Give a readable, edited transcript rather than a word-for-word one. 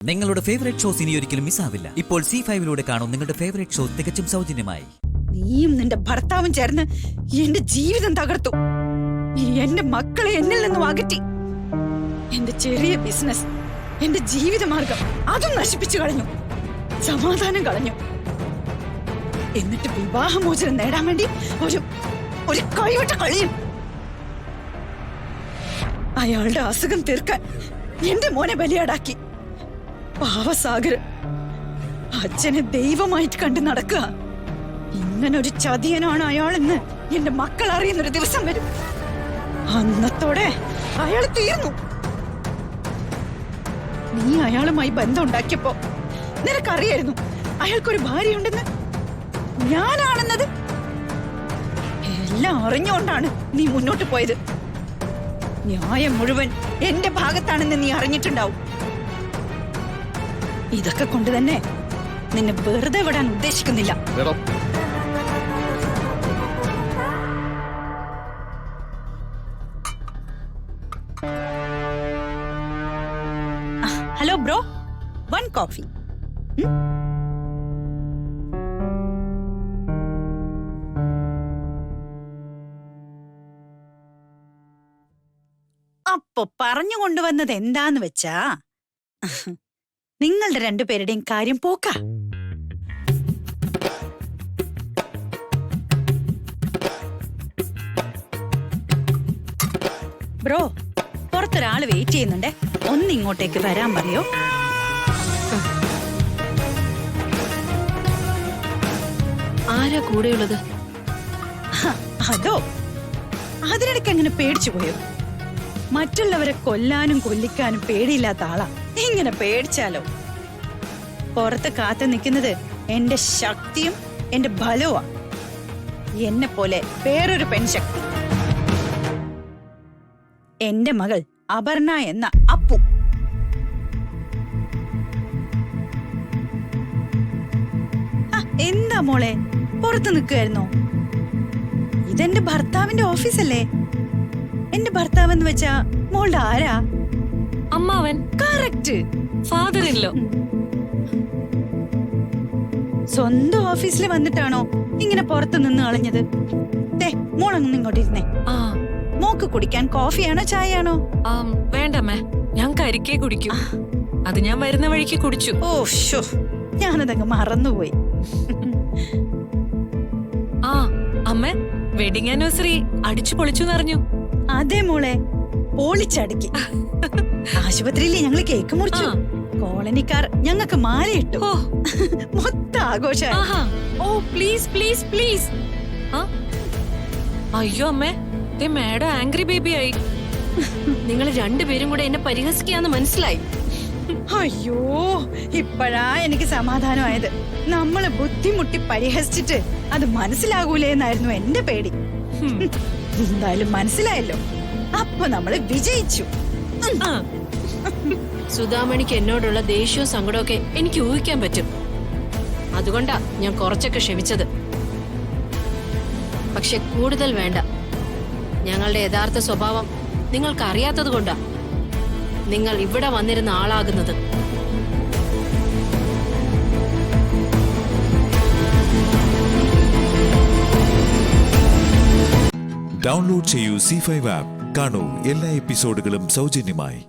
നിങ്ങളുടെ favourite shows ഇനി ഒരിക്കലും മിസ്സാവില്ല. ഇപ്പോൾ C5 കാണും നിങ്ങളുടെ ഫേവറേറ്റ് ഷോ തികച്ചും സൗജന്യമായി. നീയും നിന്റെ ഭർത്താവും ചേർന്ന് എന്റെ ജീവിതം തകർത്തു. എന്റെ മക്കളെ എന്നിൽ നിന്നും അകറ്റി. എന്റെ ചെറിയ ബിസിനസ്, എന്റെ ജീവിതമാർഗം അതും നശിപ്പിച്ചു കളഞ്ഞു. സമാധാനം കളഞ്ഞു. എന്നിട്ട് വിവാഹമോചനം നേടാൻ വേണ്ടി ഒരു കൈവിട്ട കളിയും. അയാളുടെ അസുഖം തീർക്കാൻ എന്റെ മോനെ ബലിയാടാക്കി. പാവസാഗർ അച്ഛനെ ദൈവമായിട്ട് കണ്ടു നടക്കുക. ഇങ്ങനൊരു ചതിയനാണ് അയാളെന്ന് എന്റെ മക്കൾ അറിയുന്നൊരു ദിവസം വരും. അന്നത്തോടെ അയാൾ തീർന്നു. നീ അയാളുമായി ബന്ധം ഉണ്ടാക്കിയപ്പോ നിനക്കറിയായിരുന്നു അയാൾക്കൊരു ഭാര്യയുണ്ടെന്ന്. ഞാനാണെന്നത് എല്ലാം അറിഞ്ഞുകൊണ്ടാണ് നീ മുന്നോട്ട് പോയത്. ന്യായം മുഴുവൻ എന്റെ ഭാഗത്താണെന്ന് നീ അറിഞ്ഞിട്ടുണ്ടാവും. ഇതൊക്കെ കൊണ്ട് തന്നെ നിന്നെ വെറുതെ വിടാൻ ഉദ്ദേശിക്കുന്നില്ല. Hello bro, 1 coffee. അപ്പൊ പറഞ്ഞു കൊണ്ടുവന്നത് എന്താന്ന് വെച്ചാ, നിങ്ങളുടെ രണ്ടുപേരുടെയും കാര്യം പോക്ക. Bro, പുറത്തൊരാള് wait ചെയ്യുന്നുണ്ടേ. ഒന്നിങ്ങോട്ടേക്ക് വരാൻ പറയോ? ആരാ കൂടെയുള്ളത്? അതോ, അതിനിടയ്ക്ക് അങ്ങനെ പേടിച്ചു പോയോ? മറ്റുള്ളവരെ കൊല്ലാനും കൊല്ലിക്കാനും പേടിയില്ലാത്ത ആളാ. ഇങ്ങനെ പേടിച്ചാലോ? പുറത്ത് കാത്തു നിൽക്കുന്നത് എന്റെ ശക്തിയും എന്റെ ബലവുമാ. എന്നെ പോലെ വേറൊരു പെൺശക്തി, എന്റെ മകൾ അപർണ എന്ന അപ്പു. എന്താ മോളെ, പുറത്ത് നിൽക്കുമായിരുന്നോ? ഇതെന്റെ ഭർത്താവിന്റെ ഓഫീസല്ലേ. എന്റെ ഭർത്താവ് എന്ന് വെച്ചാ മോളുടെ ആരാ? അമ്മാവൻ. Correct, father in law. സ്വന്തം ഓഫീസിൽ വന്നിട്ടാണോ ഇങ്ങനെ പുറത്ത് നിന്ന് കളഞ്ഞത്? മോളങ്ങ് ഇങ്ങോട്ട് ഇരുന്നേ. മോക്ക് കുടിക്കാൻ കോഫിയാണോ ചായയാണോ? വേണ്ടമ്മേ, ഞാൻ കരിക്കേ കുടിക്കൂ. അത് ഞാൻ വരുന്ന വഴിക്ക് കുടിച്ചു. ഓ ഷോ, ഞാനതങ്ങ് മറന്നുപോയി. അമ്മേ, വെഡിങ് ആനിവേഴ്സറി അടിച്ചു പൊളിച്ചു എന്നറിഞ്ഞു. അതെ മോളെ, പൊളിച്ചടുക്കി. ആശുപത്രിയില് ഞങ്ങള് കേക്ക് മുറിച്ചു. കോളനിക്കാർ ഞങ്ങൾക്ക് മാലയിട്ടു. മൊത്തം ആഘോഷമായി. ഓ പ്ലീസ് പ്ലീസ് പ്ലീസ്. അയ്യോ അമ്മേ, മാഡം ആംഗ്രി ബേബി ആയി. നിങ്ങൾ രണ്ടുപേരും കൂടെ എന്നെ പരിഹസിക്കാന്ന് മനസ്സിലായി. അയ്യോ, ഇപ്പഴാ എനിക്ക് സമാധാനമായത്. നമ്മള് ബുദ്ധിമുട്ടി പരിഹസിച്ചിട്ട് അത് മനസ്സിലാകൂലേന്നായിരുന്നു എന്റെ പേടി. എന്തായാലും മനസ്സിലായല്ലോ. അപ്പൊ നമ്മള് വിജയിച്ചു. സുധാമണിക്ക് എന്നോടുള്ള ദേഷ്യവും സങ്കടമൊക്കെ എനിക്ക് ഊഹിക്കാൻ പറ്റും. അതുകൊണ്ടാ ഞാൻ കുറച്ചൊക്കെ ക്ഷമിച്ചത്. പക്ഷെ കൂടുതൽ വേണ്ട. ഞങ്ങളുടെ യഥാർത്ഥ സ്വഭാവം നിങ്ങൾക്ക് അറിയാത്തത് കൊണ്ടാ നിങ്ങൾ ഇവിടെ വന്നിരുന്ന ആളാകുന്നത്. ഡൗൺലോഡ് ചെയ്യൂ C5 ആപ്പ്. കാണൂ എല്ലാ എപ്പിസോഡുകളും സൗജന്യമായി.